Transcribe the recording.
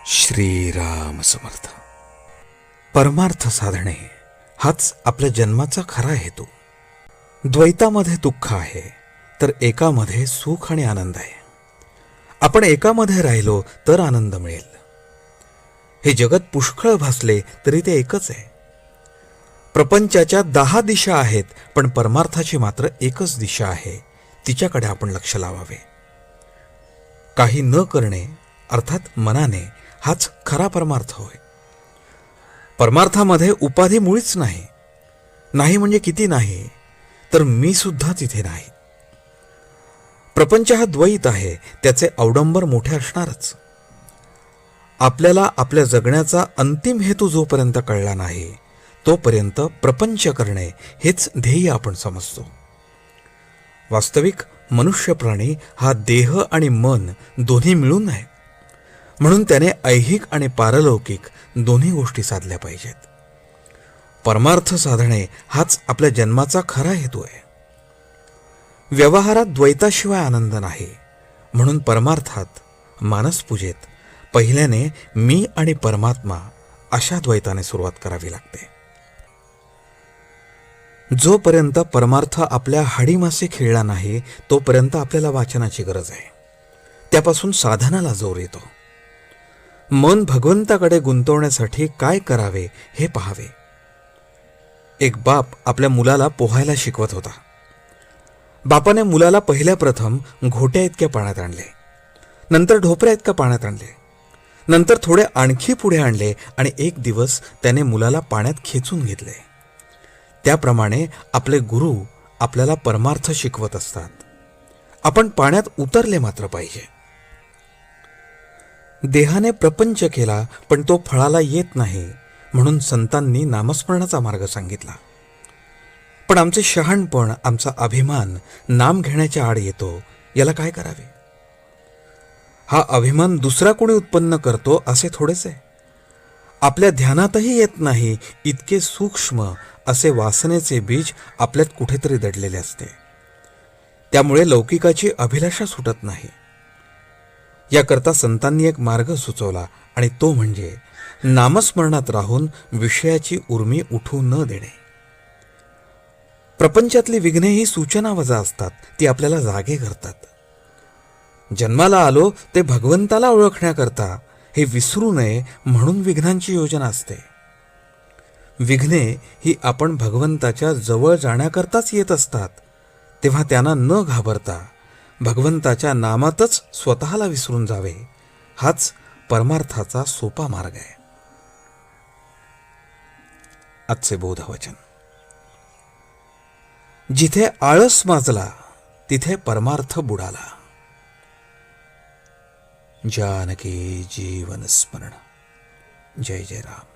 श्रीराम समर्थ. परमार्थ साधणे हाच आपल्या जन्माचा खरा हेतू. द्वैतामध्ये दुःख आहे तर एकामध्ये सुख आणि आनंद आहे. आपण एकामध्ये राहिलो तर आनंद मिळेल. हे जगत पुष्कळ भासले तरी ते एकच आहे. प्रपंचाच्या 10 दिशा आहेत, पण परमार्थाची मात्र एकच दिशा आहे. तिच्याकडे आपण लक्ष लावावे. काही न करणे अर्थात मनाने हाच खरा परमार्थ होय. परमार्थामध्ये उपाधी मुळीच नाही. नाही म्हणजे किती नाही, तर मी सुद्धा तिथे नाही. प्रपंच हा द्वैत आहे, त्याचे अवडंबर मोठे असणारच. आपल्याला आपल्या जगण्याचा अंतिम हेतू जोपर्यंत कळला नाही तोपर्यंत प्रपंच करणे हेच ध्येय आपण समजतो. वास्तविक मनुष्य प्राणी हा देह आणि मन दोन्ही मिळून आहे. म्हणून त्याने ऐहिक आणि पारलौकिक दोन्ही गोष्टी साधल्या पाहिजेत. परमार्थ साधणे हाच आपल्या जन्माचा खरा हेतू आहे. व्यवहारात द्वैताशिवाय आनंद नाही. म्हणून परमार्थात मानसपूजेत पहिल्याने मी आणि परमात्मा अशा द्वैताने सुरुवात करावी लागते. जोपर्यंत परमार्थ आपल्या हाडीमासे खेळला नाही तोपर्यंत आपल्याला वाचनाची गरज आहे. त्यापासून साधनाला जोर येतो. मन भगवंताकडे गुंतवण्यासाठी काय करावे हे पाहावे. एक बाप आपल्या मुलाला पोहायला शिकवत होता. बापाने मुलाला पहिल्या प्रथम घोट्या इतक्या पाण्यात आणले, नंतर ढोपऱ्या इतक्या पाण्यात आणले, नंतर थोडे आणखी पुढे आणले आणि एक दिवस त्याने मुलाला पाण्यात खेचून घेतले. त्याप्रमाणे आपले गुरु आपल्याला परमार्थ शिकवत असतात. आपण पाण्यात उतरले मात्र पाहिजे. देहाने प्रपंच केला पण तो फळाला येत नाही, म्हणून संतांनी नामस्मरणाचा मार्ग सांगितला. पण आमचे शहाणपण, आमचा अभिमान नाम घेण्याच्या आड येतो. याला काय करावे? हा अभिमान दुसरा कोणी उत्पन्न करतो असे थोडेच आहे. आपल्या ध्यानातही येत नाही इतके सूक्ष्म असे वासनेचे बीज आपल्यात कुठेतरी दडलेले असते. त्यामुळे लौकिकाची अभिलाषा सुटत नाही. याकरता संतांनी एक मार्ग सुचवला आणि तो म्हणजे नामस्मरणात राहून विषयाची उर्मी उठू न देणे. प्रपंचातली विघ्ने ही सूचनावजा असतात. ती आपल्याला जागे करतात. जन्माला आलो ते भगवंताला ओळखण्याकरता, हे विसरू नये म्हणून विघ्नांची योजना असते. विघ्ने ही आपण भगवंताच्या जवळ जाण्याकरताच येत असतात. तेव्हा त्यांना न घाबरता भगवंताच्या नामातच स्वतःला विसरून जावे. हाच परमार्थाचा सोपा मार्ग आहे. आजचे बोधवचन. जिथे आळस माजला तिथे परमार्थ बुडाला. जानकी जीवन स्मरण. जय जय राम.